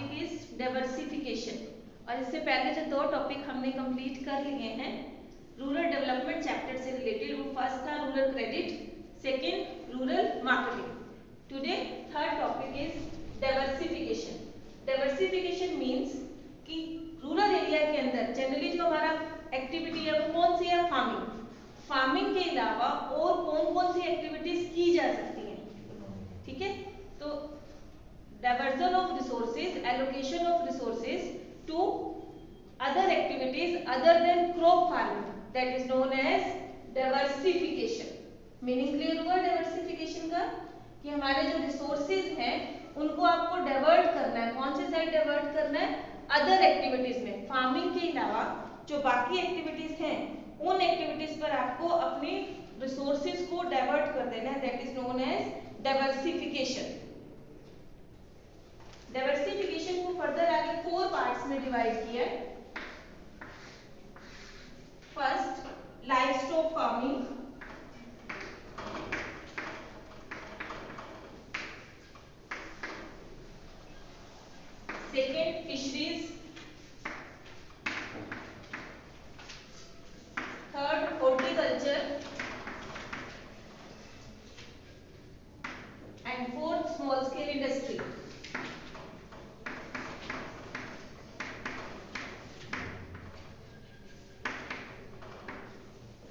Topic is diversification. और इससे पहले जो 2 टॉपिक हमने कंप्लीट कर लिए हैं रूरल डेवलपमेंट चैप्टर से रिलेटेड, वो फर्स्ट था rural credit, second rural marketing. Today third topic is diversification. Diversification means कि रूरल एरिया के अंदर जनरली जो हमारा एक्टिविटी है वो कौन सी है? फार्मिंग। फार्मिंग के अलावा और कौन कौन सी एक्टिविटीज की जा सकती हैं? ठीक है, तो diversion of resources, allocation of resources to other activities other than crop farming, that is known as diversification. Meaning clear हुआ डाइवर्सिफिकेशन का? कि हमारे जो रिसोर्सेज हैं उनको आपको डाइवर्ट करना है। कौन सी साइड डाइवर्ट करना है? अदर एक्टिविटीज में। फार्मिंग के अलावा जो बाकी एक्टिविटीज हैं उन एक्टिविटीज पर आपको अपने रिसोर्सेज को डाइवर्ट कर देना है, that is known as diversification. Diversification को फर्दर आगे 4 पार्ट्स में डिवाइड किया है। First, livestock farming, second fisheries, third horticulture and fourth small scale industry.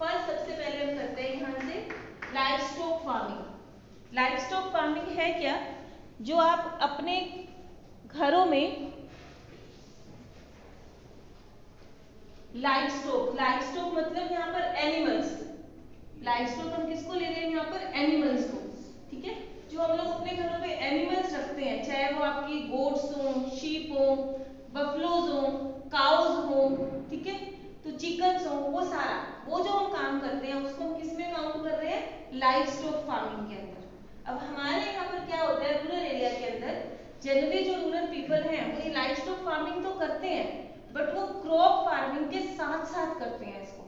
First सबसे पहले हम करते हैं यहां से लाइवस्टॉक फार्मिंग। लाइवस्टॉक फार्मिंग है क्या? जो आप अपने घरों में लाइवस्टॉक, लाइवस्टॉक मतलब यहाँ पर एनिमल्स। लाइवस्टॉक हम किसको ले रहे हैं यहाँ पर? एनिमल्स को। ठीक है, जो हम लोग अपने घरों में एनिमल्स रखते हैं, चाहे वो आपकी गोट्स हो, शीप हो, बफलोज हो, काउज हो, ठीक है, तो चिकन्स हो, वो सारा वो जो हम काम करते हैं उसको हम किस में काउंट कर रहे हैं? लाइवस्टॉक फार्मिंग के अंदर। अब हमारे यहाँ पर क्या होता है रूरल एरिया के अंदर, जनरली जो रूरल पीपल हैं वो ये लाइवस्टॉक फार्मिंग तो करते हैं, बट वो क्रॉप फार्मिंग के साथ साथ करते हैं। इसको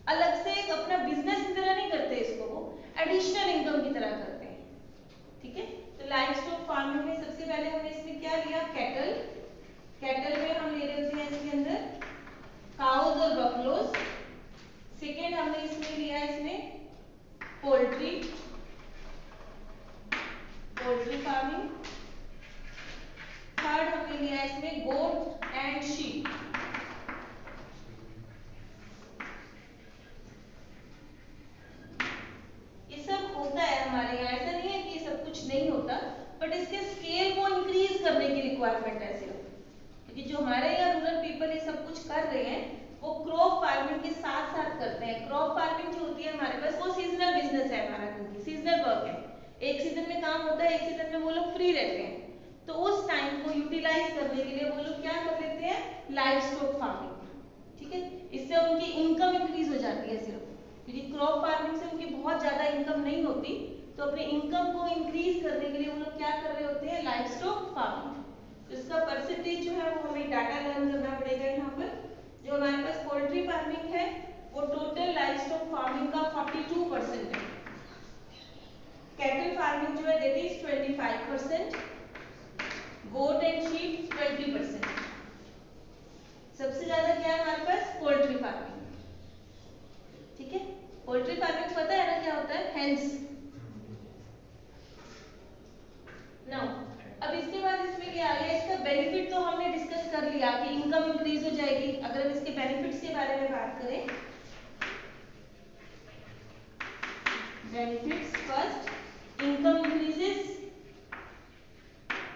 अलग से एक अपना बिजनेस की तरह नहीं करते, इसको वो एडिशनल इनकम की तरह करते हैं। ठीक है, तो लाइवस्टॉक फार्मिंग में सबसे पहले हमने इसमें क्या लिया? कैटल। कैटल में हम ले रहे होते हैं इसके अंदर काउज और बफलोज। सेकेंड हमने इसमें लिया इसमें पोल्ट्री, पोल्ट्री फार्मिंग। थर्ड हमने लिया इसमें गोट एंड शीप। ये सब होता है हमारे यहाँ, ऐसा नहीं है कि ये सब कुछ नहीं होता, बट इसके स्केल को इंक्रीज करने की रिक्वायरमेंट है सिर्फ, क्योंकि जो हमारे यहाँ रूरल पीपल ये सब कुछ कर रहे हैं वो क्रॉप फार्मिंग के साथ साथ करते हैं। क्रॉप फार्मिंग जो होती है हमारे पास वो सीजनल बिजनेस है हमारा, क्योंकि सीजनल वर्क है, एक सीजन में काम होता है, एक सीजन में वो लोग फ्री रहते हैं, तो उस टाइम को यूटिलाइज करने के लिए वो लोग क्या कर लेते हैं? Livestock farming. ठीक है, इससे उनकी इनकम इंक्रीज हो जाती है सिर्फ, क्योंकि क्रॉप फार्मिंग से उनकी बहुत ज्यादा इनकम नहीं होती, तो अपने इनकम को इंक्रीज करने के लिए वो लोग क्या कर रहे होते हैं? Livestock farming. तो इसका परसेंटेज जो है वो हमें डाटा लर्न करना पड़ेगा। यहाँ पर जो हमारे पास पोल्ट्री फार्मिंग है वो टोटल लाइवस्टॉक फार्मिंग का 42% है। कैटल फार्मिंग जो है that is 25%, goat and sheep 20%। सबसे ज्यादा क्या है हमारे पास? Poultry farming. ठीक है, पोल्ट्री फार्मिंग पता है ना क्या होता है? हेंस। नाउ अब इसके बाद इसमें क्या आ गया? इसका बेनिफिट तो हमने डिस्कस कर लिया कि इनकम इंक्रीज हो जाएगी। अगर हम इसके बेनिफिट्स के बारे में बात करें, बेनिफिट्स फर्स्ट, इनकम इंक्रीजेस,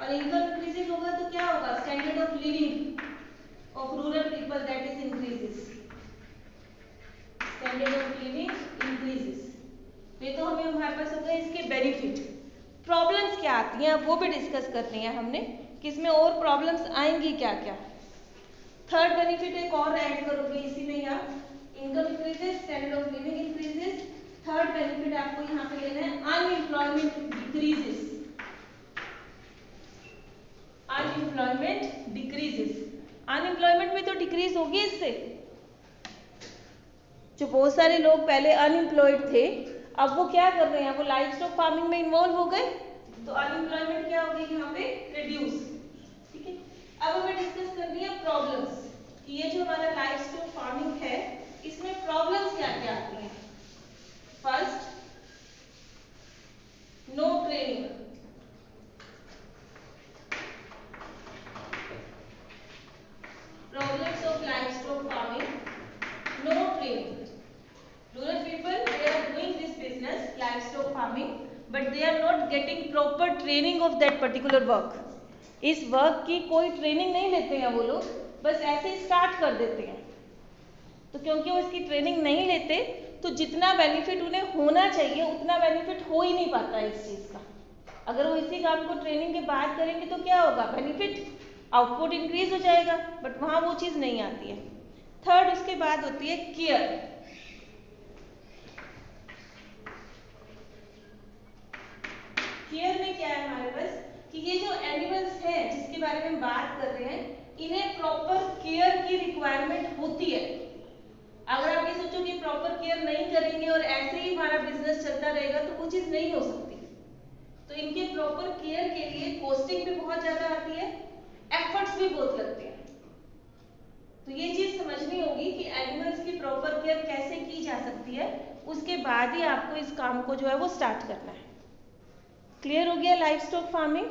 और इनकम इंक्रीजेस होगा तो क्या होगा? Standard of living of rural people that is increases. Standard of living increases. ये तो हमें हमारे पास हो गए इसके बेनिफिट। प्रॉब्लम्स क्या आती हैं अब वो भी डिस्कस करनी है हमने कि इसमें और प्रॉब्लम्स आएंगी क्या क्या। थर्ड बेनिफिट एक और ऐड करोगे इसी में आप, income increases, standard of living increases. Third benefit आपको यहाँ पे लेना है unemployment decreases. Unemployment decreases, unemployment भी तो डिक्रीज होगी इससे। जो बहुत सारे लोग पहले अनएम्प्लॉयड थे अब वो क्या कर रहे हैं? वो लाइवस्टॉक फार्मिंग में इन्वॉल्व हो गए, तो अनएम्प्लॉयमेंट क्या होगी यहाँ पे? रिड्यूस। ठीक है, अब हमें डिस्कस करनी है प्रॉब्लम्स कि ये जो हमारा लाइफ स्टॉक फार्मिंग है इसमें प्रॉब्लम्स क्या क्या आती हैं। First, no training. Problems of livestock farming, no training. Rural people, they are doing this business, livestock farming, but they are not getting proper training of that particular work. इस work की कोई training नहीं लेते हैं वो लोग, बस ऐसे स्टार्ट कर देते हैं। तो क्योंकि वो इसकी ट्रेनिंग नहीं लेते तो जितना बेनिफिट उन्हें होना चाहिए उतना बेनिफिट हो ही नहीं पाता है इस चीज़ का। अगर वो इसी काम को ट्रेनिंग के बाद करेंगे तो क्या होगा, बेनिफिट, आउटपुट इंक्रीज हो जाएगा, बट वहाँ वो चीज़ नहीं आती है। थर्ड, उसके बाद होती है केयर। केयर में क्या है हमारे पास कि ये जो एनिमल्स हैं जिसके बारे में हम बात कर रहे हैं इन्हें प्रॉपर केयर की रिक्वायरमेंट होती है। अगर आप ये सोचो कि प्रॉपर केयर नहीं करेंगे और ऐसे ही हमारा बिजनेस चलता रहेगा तो वो चीज़ नहीं हो सकती। तो इनके प्रॉपर केयर के लिए कॉस्टिंग भी बहुत ज़्यादा आती है, एफर्ट्स भी बहुत लगते हैं। तो ये चीज़ समझनी होगी कि एनिमल्स की प्रॉपर केयर कैसे की जा सकती है, उसके बाद ही आपको इस काम को जो है वो स्टार्ट करना है। क्लियर हो गया लाइफ स्टॉक फार्मिंग।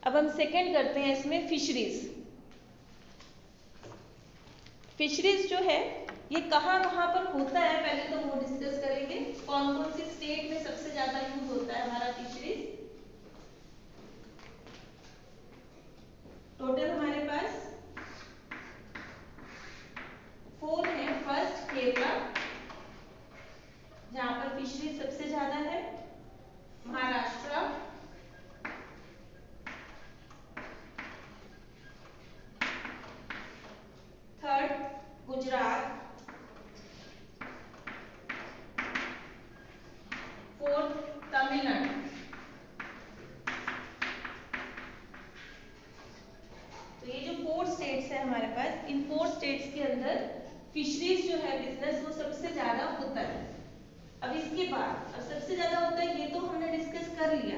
अब हम सेकेंड करते हैं इसमें फिशरीज। फिशरीज जो है ये कहाँ कहाँ पर होता है पहले तो वो डिस्कस करेंगे। कौन कौन सी स्टेट में सबसे ज्यादा यूज होता है हमारा फिशरीज। टोटल हमारे पास 4 है। फर्स्ट केरला जहां पर फिशरीज सबसे ज्यादा है, महाराष्ट्र, थर्ड गुजरात, फोर्थ तमिलनाडु। तो ये जो 4 स्टेट्स है हमारे पास, इन 4 स्टेट्स के अंदर फिशरीज जो है बिजनेस वो सबसे ज्यादा होता है। अब इसके बाद अब सबसे ज्यादा होता है ये तो हमने डिस्कस कर लिया,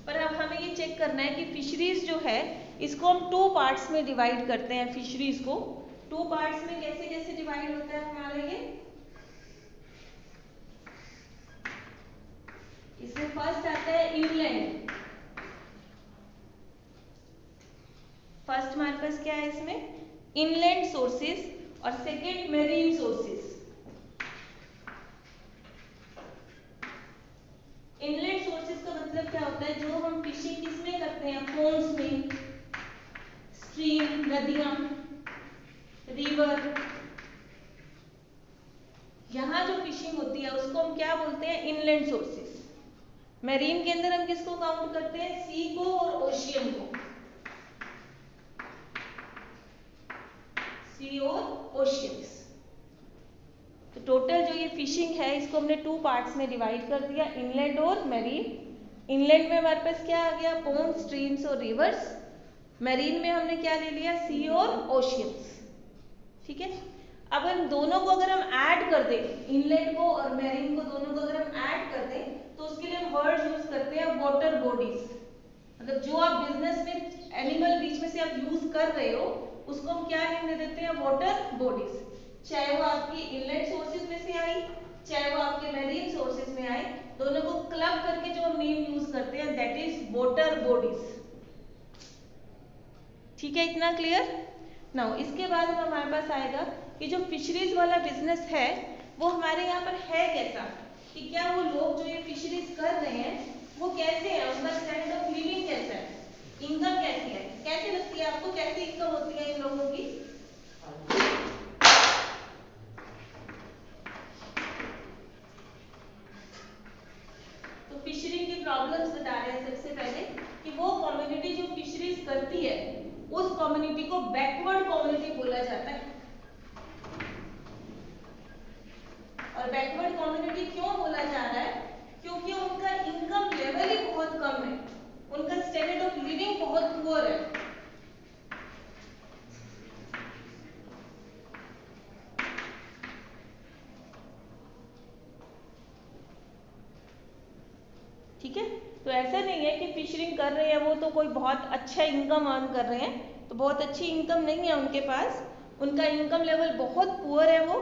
पर अब हमें ये चेक करना है कि फिशरीज जो है इसको हम 2 पार्ट्स में डिवाइड करते हैं। फिशरीज को 2 पार्ट्स में कैसे कैसे डिवाइड होता है हमारा ये। इसमें फर्स्ट आता है इनलैंड। फर्स्ट हमारे पास क्या है इसमें, इनलैंड सोर्सेज, और second marine sources. Inland sources का मतलब क्या होता है, जो हम फिशिंग किसमें करते हैं, पोन्ड्स में, स्ट्रीम, नदियां, रिवर, यहाँ जो फिशिंग होती है उसको हम क्या बोलते हैं, इनलैंड सोर्सेज। मेरीन के अंदर हम किसको काउंट करते हैं, सी को और ओशियन को, सी और ओशियंस। तो टोटल जो ये फिशिंग है इसको हमने 2 पार्ट्स में डिवाइड कर दिया, इनलैंड और मेरीन। इनलैंड में हमारे पास क्या आ गया, पोन्ड, स्ट्रीम्स और रिवर्स। मेरीन में हमने क्या ले लिया, सी और ओशियंस। ठीक है। अब इन दोनों को अगर हम ऐड कर दें, इनलैंड को और मेरीन को दोनों को अगर हम ऐड कर दें तो उसके लिए हम वर्ड यूज करते हैं वाटर बॉडीज। मतलब जो आप बिजनेस में एनिमल बीच में से आप यूज कर रहे हो उसको हम क्या नेम दे देते हैं, वाटर बॉडीज। चाहे वो आपकी इनलैंड सोर्सेज में से आई, चाहे वो आपके मेरीन सोर्सेज में आए, दोनों को क्लब करके जो हम नेम यूज करते हैं दैट इज वाटर बॉडीज। ठीक है, इतना क्लियर। नाउ इसके बाद हमारे पास आएगा कि जो फिशरीज वाला बिजनेस है वो हमारे यहाँ पर है कैसा, कि क्या वो लोग जो ये फिशरीज कर रहे हैं वो कैसे है, उनका स्टैंडर्ड ऑफ लिविंग कैसा है, इनकम कैसी है, कैसे लगती है आपको, कैसी इनकम होती है इन लोगों की। तो फिशरी की प्रॉब्लम्स बता रहे हैं सबसे पहले कि वो कम्युनिटी जो फिशरीज करती है उस कम्युनिटी को बैकवर्ड कम्युनिटी बोला जाता है। और बैकवर्ड कम्युनिटी क्यों बोला जा रहा है, क्योंकि उनका इनकम लेवल ही बहुत कम है, उनका स्टैंडर्ड ऑफ लिविंग बहुत पुअर है। ठीक है, तो ऐसा नहीं है कि फिशरिंग कर रहे हैं वो तो कोई बहुत अच्छा इनकम अर्न कर रहे हैं, तो बहुत अच्छी इनकम नहीं है उनके पास, उनका इनकम लेवल बहुत पुअर है वो,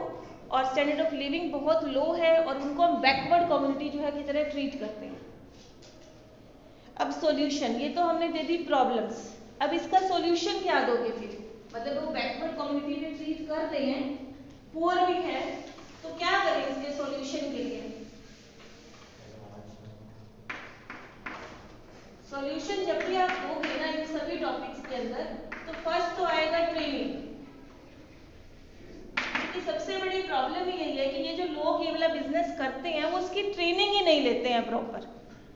और स्टैंडर्ड ऑफ लिविंग बहुत लो है, और उनको हम बैकवर्ड कम्युनिटी जो है की तरह ट्रीट करते हैं। अब सॉल्यूशन, ये तो हमने दे दी प्रॉब्लम्स, अब इसका सॉल्यूशन क्या दोगे फिर? मतलब वो बैकवर्ड कम्युनिटी में ट्रीट कर रहे हैं, पुअर भी है, तो क्या करें इसके सॉल्यूशन के लिए? सॉल्यूशन जब भी आप दोगे ना इन सभी टॉपिक्स के अंदर, तो फर्स्ट तो आएगा ट्रेनिंग। क्योंकि सबसे बड़ी प्रॉब्लम यही है कि ये जो लोग ये वाला बिजनेस करते हैं वो उसकी ट्रेनिंग ही नहीं लेते हैं प्रॉपर।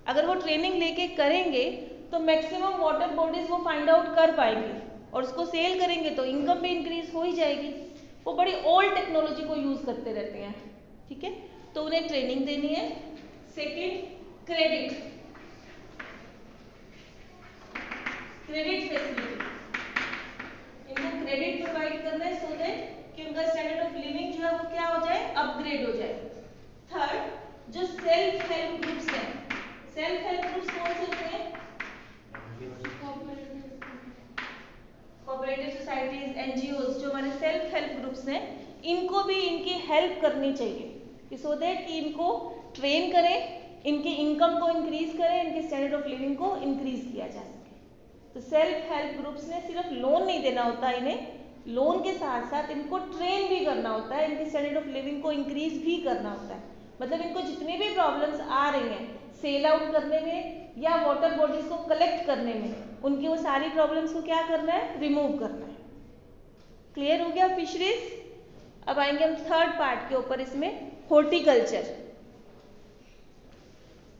अगर वो ट्रेनिंग लेके करेंगे तो मैक्सिमम वाटर बॉडीज वो फाइंड आउट कर पाएंगे, और उसको सेल करेंगे तो इनकम भी इंक्रीज हो ही जाएगी। वो बड़ी ओल्ड टेक्नोलॉजी को यूज करते रहते हैं, ठीक है, तो उन्हें ट्रेनिंग देनी है। सेकेंड, क्रेडिट, क्रेडिट फैसिलिटी, इनको क्रेडिट प्रोवाइड करना है सो दैट कि उनका स्टैंडर्ड ऑफ लिविंग जो है वो क्या हो जाए, अपग्रेड हो जाए। थर्ड, जो सेल्फ हेल्प ग्रुप्स हैं, सेल्फ हेल्प ग्रुप्स कौन से होते हैं? कोऑपरेटिव सोसाइटीज, एनजीओज, जो हमारे सेल्फ हेल्प ग्रुप्स हैं, इनको भी इनकी हेल्प करनी चाहिए सो दैट कि इनको ट्रेन करें, इनकी इनकम को इंक्रीज करें, इनके स्टैंडर्ड ऑफ लिविंग को इंक्रीज किया जा सके। तो सेल्फ हेल्प ग्रुप्स ने सिर्फ लोन नहीं देना होता इन्हें, लोन के साथ साथ इनको ट्रेन भी करना होता है, इनकी स्टैंडर्ड ऑफ लिविंग को इंक्रीज भी करना होता है। मतलब इनको जितनी भी प्रॉब्लम्स आ रही हैं सेल आउट करने में या वाटर बॉडीज को कलेक्ट करने में, उनकी वो सारी प्रॉब्लम्स को क्या करना है, रिमूव करना है। क्लियर हो गया फिशरीज? अब आएंगे हम थर्ड पार्ट के ऊपर, इसमें हॉर्टिकल्चर।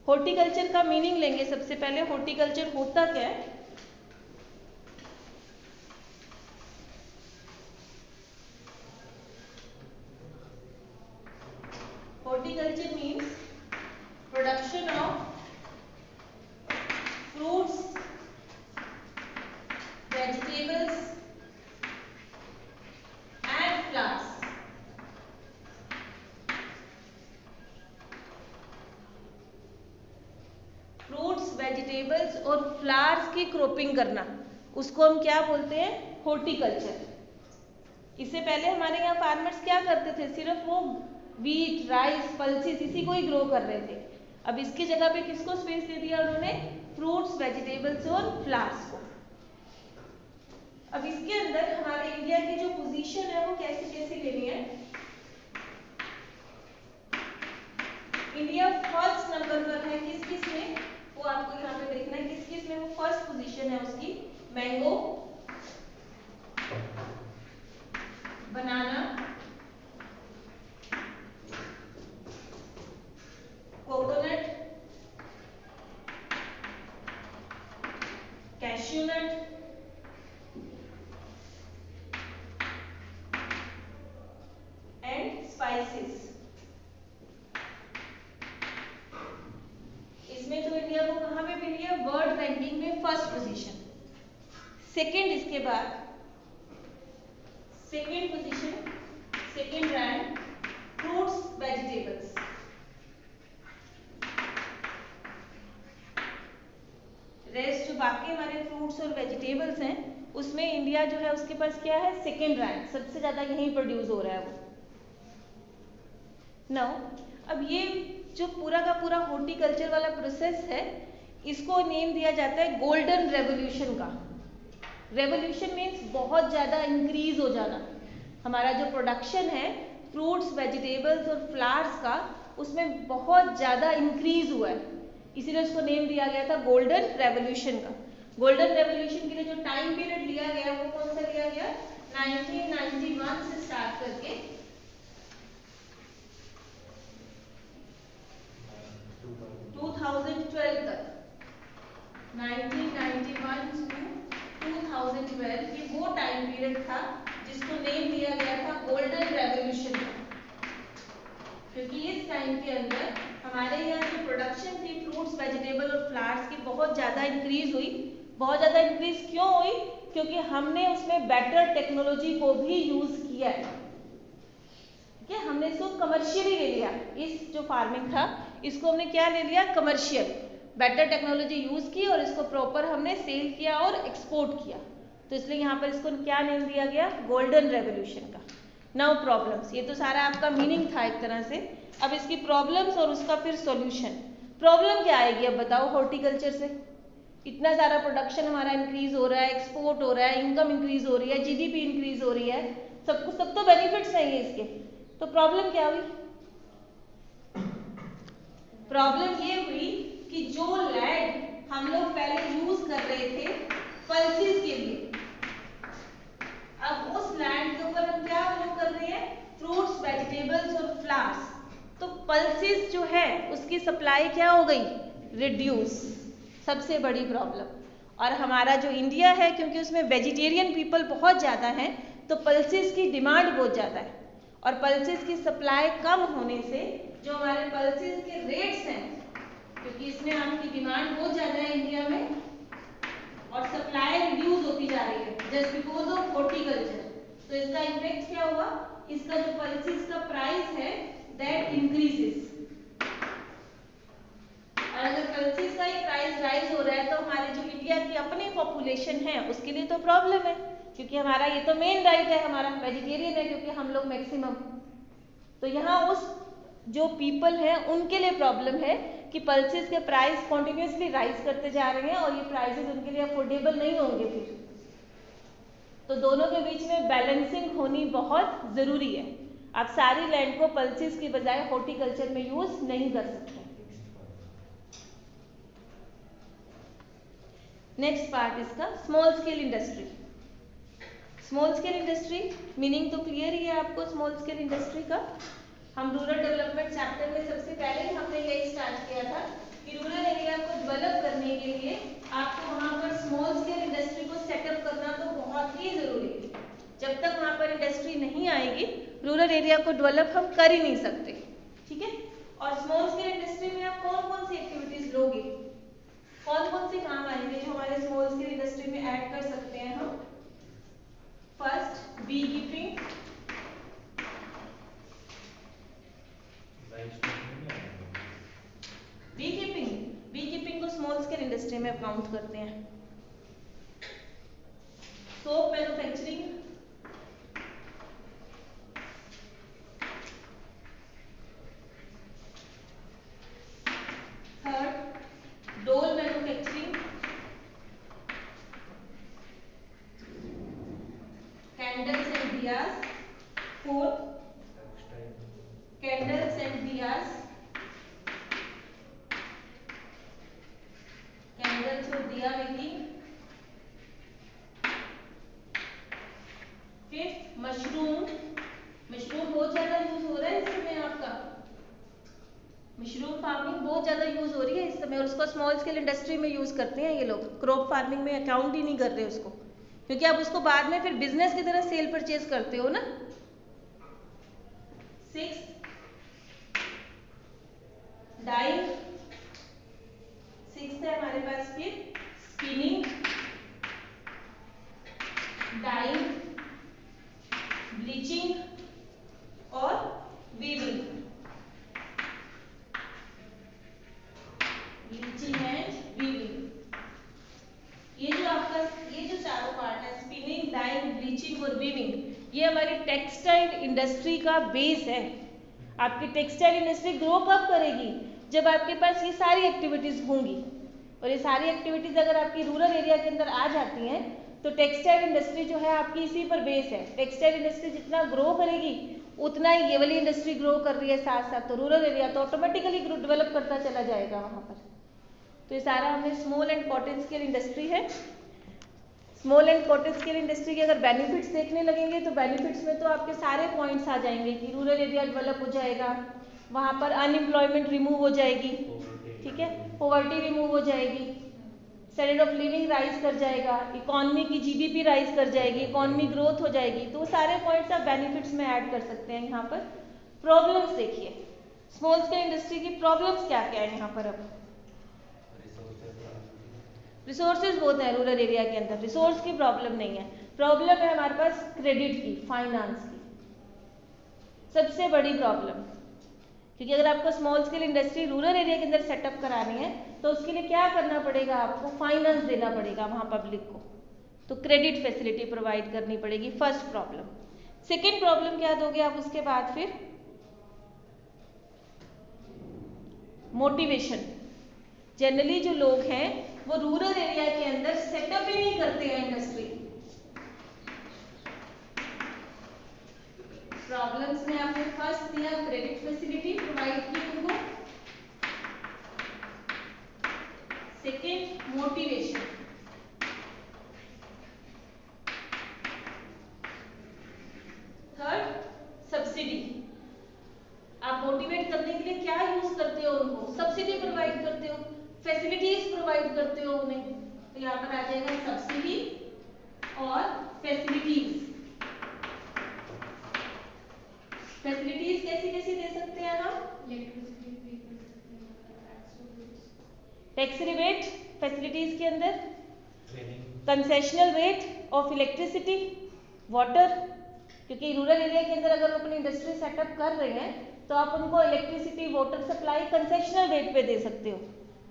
हॉर्टिकल्चर का मीनिंग लेंगे सबसे पहले, हॉर्टिकल्चर होता क्या है? Horticulture means production of fruits, vegetables and flowers. Fruits, vegetables और फ्लावर्स की क्रॉपिंग करना, उसको हम क्या बोलते हैं, हॉर्टिकल्चर। इससे पहले हमारे यहाँ फार्मर्स क्या करते थे, सिर्फ वो व्हीट, राइस, पल्सेस इसी को ही ग्रो कर रहे थे। अब इसकी जगह पे किसको स्पेस दे दिया उन्होंने, फ्रूट्स, वेजिटेबल्स और फ्लावर्स को। अब इसके अंदर हमारे इंडिया की जो पोजीशन है वो कैसे कैसे लेनी है। इंडिया फर्स्ट नंबर पर है किस किस में, वो आपको यहाँ पे देखना है किस किस में वो फर्स्ट पोजीशन है उसकी। Mango, banana, coconut, cashew nut, and spices. इसमें तो इंडिया को कहाँ पे मिली है, वर्ल्ड रैंकिंग में फर्स्ट पोजीशन। सेकंड, इसके बाद second position, second rank fruits, vegetables. Rest जो बाकी हमारे फ्रूट्स और वेजिटेबल्स हैं उसमें इंडिया जो है उसके पास क्या है, सेकंड रैंक, सबसे ज्यादा यहीं प्रोड्यूस हो रहा है वो। नाउ अब ये जो पूरा का पूरा हॉर्टिकल्चर वाला प्रोसेस है, इसको नेम दिया जाता है गोल्डन रेवोल्यूशन का। रेवोल्यूशन मीन्स बहुत ज़्यादा इंक्रीज हो जाना। हमारा जो प्रोडक्शन है फ्रूट्स, वेजिटेबल्स और फ्लावर्स का, उसमें बहुत ज़्यादा इंक्रीज हुआ है, इसीलिए उसको नेम दिया गया था गोल्डन रेवोल्यूशन का। गोल्डन रेवोल्यूशन के लिए जो टाइम पीरियड लिया गया वो कौन सा लिया गया, 1991 से स्टार्ट करके 2012 तक। 1991 to 2012 ये वो टाइम पीरियड था जिसको नेम दिया गया था गोल्डन रेवोल्यूशन का, क्योंकि इस टाइम के अंदर हमारे यहाँ जो प्रोडक्शन थी फ्रूट्स, वेजिटेबल और फ्लावर्स की बहुत ज़्यादा इंक्रीज हुई। बहुत ज़्यादा इंक्रीज क्यों हुई, क्योंकि हमने उसमें बेटर टेक्नोलॉजी को भी यूज़ किया है। ठीक है, हमने इसको कमर्शियली ले लिया। इस जो फार्मिंग था इसको हमने क्या ले लिया, कमर्शियल, बेटर टेक्नोलॉजी यूज़ की और इसको प्रॉपर हमने सेल किया और एक्सपोर्ट किया। तो इसलिए यहाँ पर इसको क्या नेम दिया गया, गोल्डन रेवोल्यूशन का। नाउ प्रॉब्लम्स, ये तो सारा आपका मीनिंग था एक तरह से। अब इसकी प्रॉब्लम्स और उसका फिर सॉल्यूशन। प्रॉब्लम क्या आएगी अब बताओ हॉर्टिकल्चर से? इतना सारा प्रोडक्शन हमारा इंक्रीज हो रहा है, एक्सपोर्ट हो रहा है, इनकम इंक्रीज हो रही है, जीडीपी इंक्रीज हो रही है, सब तो बेनिफिट्स हैं इसके। तो प्रॉब्लम क्या हुई? प्रॉब्लम ये हुई कि जो लैंड हम लोग पहले यूज कर रहे थे पल्सेस के लिए, अब उस लैंड के ऊपर हम क्या ग्रो कर रहे हैं, फ्रूट्स, वेजिटेबल्स और फ्लावर्स। तो पल्सेस जो है उसकी सप्लाई क्या हो गई, रिड्यूस, सबसे बड़ी प्रॉब्लम। और हमारा जो इंडिया है, क्योंकि उसमें वेजिटेरियन पीपल बहुत ज़्यादा हैं, तो पल्सेस की डिमांड बहुत ज़्यादा है, और पल्सेस की सप्लाई कम होने से जो हमारे पल्सेस के रेट्स हैं, क्योंकि इसमें आपकी डिमांड बहुत ज़्यादा है इंडिया में और सप्लाई रिड्यूस होती जा रही है जस्ट बिकॉज ऑफ हॉर्टिकल्चर, तो इसका इम्पैक्ट क्या हुआ, इसका जो पल्सेस का प्राइस है दैट इंक्रीजेस। और अगर पल्सेस का ही प्राइस राइज हो रहा है तो हमारे जो इंडिया की अपनी पॉपुलेशन है उसके लिए तो प्रॉब्लम है, क्योंकि हमारा ये तो मेन राइट है, हमारा वेजिटेरियन है क्योंकि हम लोग मैक्सिमम। तो यहाँ उस जो पीपल है उनके लिए प्रॉब्लम है कि पल्सेस के प्राइस कॉन्टिन्यूसली राइज करते जा रहे हैं और ये प्राइसेस उनके लिए अफोर्डेबल नहीं होंगे फिर। तो दोनों के बीच में बैलेंसिंग होनी बहुत ज़रूरी है। आप सारी लैंड को पल्सेस की बजाय हॉर्टिकल्चर में यूज नहीं कर सकते। नेक्स्ट पार्ट इसका small scale industry. Small scale industry meaning तो क्लियर ही है आपको स्मॉल स्केल इंडस्ट्री का। हम रूरल डेवलपमेंट चैप्टर में सबसे पहले हमने यही स्टार्ट किया था कि रूरल एरिया को डेवलप करने के लिए आपको वहाँ पर स्मॉल स्केल इंडस्ट्री को सेटअप करना तो बहुत ही जरूरी है। जब तक वहाँ पर इंडस्ट्री नहीं आएगी रूरल एरिया को डेवलप हम कर ही नहीं सकते, ठीक है। और स्मॉल स्केल इंडस्ट्री में आप कौन कौन सी एक्टिविटीज लोगे, कौन कौन से काम आएंगे जो हमारे स्मॉल स्केल इंडस्ट्री में ऐड कर सकते हैं हम? First, beekeeping. Beekeeping को स्मॉल स्केल इंडस्ट्री में काउंट करते हैं। Soap manufacturing, third, doll manufacturing, candles and diyas, fourth, candles and diyas, candles और diya making, fifth, mushroom. Mushroom बहुत ज्यादा यूज हो रहा है इस समय, आपका मशरूम फार्मिंग बहुत ज्यादा यूज हो रही है इस समय और उसको स्मॉल स्केल इंडस्ट्री में यूज करते हैं ये लोग। क्रॉप फार्मिंग में अकाउंट ही नहीं कर रहे उसको, क्योंकि आप उसको बाद में फिर बिजनेस की तरह सेल परचेज करते हो ना। Six, dying. सिक्स है हमारे पास फिर स्पिनिंग, डाइंग, ब्लीचिंग और वीविंग। ब्लीचिंग एंड वीविंग, ये जो आपका ये जो चारों पार्ट है स्पिनिंग, डाइंग, ब्लीचिंग और वीविंग, ये हमारी टेक्सटाइल इंडस्ट्री का बेस है। आपकी टेक्सटाइल इंडस्ट्री ग्रो कब करेगी, जब आपके पास ये सारी एक्टिविटीज होंगी। और ये सारी एक्टिविटीज अगर आपकी रूरल एरिया के अंदर आ जाती हैं तो टेक्सटाइल इंडस्ट्री जो है आपकी इसी पर बेस है। टेक्सटाइल इंडस्ट्री जितना ग्रो करेगी उतना ही ये वाली इंडस्ट्री ग्रो कर रही है साथ साथ, तो रूरल एरिया तो ऑटोमेटिकली डेवलप करता चला जाएगा वहाँ पर। तो ये सारा हमें small and cottage scale industry है। Small and cottage scale industry के अगर बेनिफिट्स देखने लगेंगे तो बेनिफिट्स में तो आपके सारे पॉइंट्स आ जाएंगे कि रूरल एरिया डेवलप हो जाएगा, वहाँ पर अनएम्प्लॉयमेंट रिमूव हो जाएगी, ठीक है, पॉवर्टी रिमूव हो जाएगी, स्टैंडर्ड ऑफ लिविंग राइज कर जाएगा, इकोनॉमी की जीडीपी राइज कर जाएगी, इकोनॉमी ग्रोथ हो जाएगी। तो वो सारे पॉइंट्स आप बेनिफिट्स में ऐड कर सकते हैं। यहाँ पर प्रॉब्लम्स देखिए, स्मॉल स्केल इंडस्ट्री की प्रॉब्लम्स क्या क्या है यहाँ पर। अब रिसोर्सेज बहुत है रूरल एरिया के अंदर, रिसोर्स की प्रॉब्लम नहीं है, प्रॉब्लम है हमारे पास क्रेडिट की, फाइनेंस की, सबसे बड़ी प्रॉब्लम। क्योंकि अगर आपको small scale industry rural area के अंदर सेटअप करानी है तो उसके लिए क्या करना पड़ेगा, आपको फाइनेंस देना पड़ेगा वहाँ पब्लिक को। तो क्रेडिट फैसिलिटी प्रोवाइड करनी पड़ेगी, फर्स्ट प्रॉब्लम। सेकेंड प्रॉब्लम क्या दोगे आप उसके बाद? फिर मोटिवेशन। जनरली जो लोग हैं वो रूरल एरिया के अंदर सेटअप ही नहीं करते हैं इंडस्ट्री। प्रॉब्लम्स में आपने फर्स्ट दिया क्रेडिट फैसिलिटी प्रोवाइड की उनको, सेकेंड मोटिवेशन, थर्ड सब्सिडी। आप मोटिवेट करने के लिए क्या यूज करते हो उनको? सब्सिडी प्रोवाइड करते हो, फैसिलिटीज प्रोवाइड करते हो उन्हें। तो यहाँ पर आ जाएगा सब्सिडी और फैसिलिटीज। फैसिलिटीज कैसी कैसी दे सकते हैं हम? टैक्स रिबेट फैसिलिटीज के अंदर, concessional rate of electricity, water, क्योंकि रूरल एरिया के अंदर अगर वो अपनी इंडस्ट्री सेटअप कर रहे हैं तो आप उनको electricity water supply concessional rate पे दे सकते हो।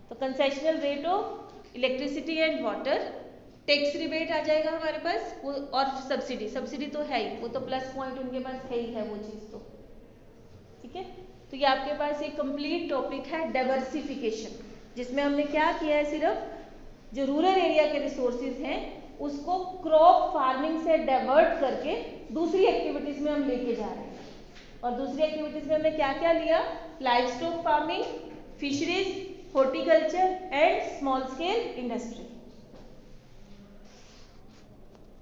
तो concessional rate of electricity and water, tax rebate आ जाएगा हमारे पास वो, और सब्सिडी। सब्सिडी तो है ही, वो तो प्लस पॉइंट उनके पास है ही है वो चीज़ तो, ठीक है। तो ये आपके पास एक कंप्लीट टॉपिक है डाइवर्सिफिकेशन, जिसमें हमने क्या किया है, सिर्फ जो रूरल एरिया के रिसोर्सेज हैं उसको क्रॉप फार्मिंग से डाइवर्ट करके दूसरी एक्टिविटीज में हम लेके जा रहे हैं। और दूसरी एक्टिविटीज में हमने क्या क्या लिया? Live stock farming, fisheries, horticulture and small scale industry.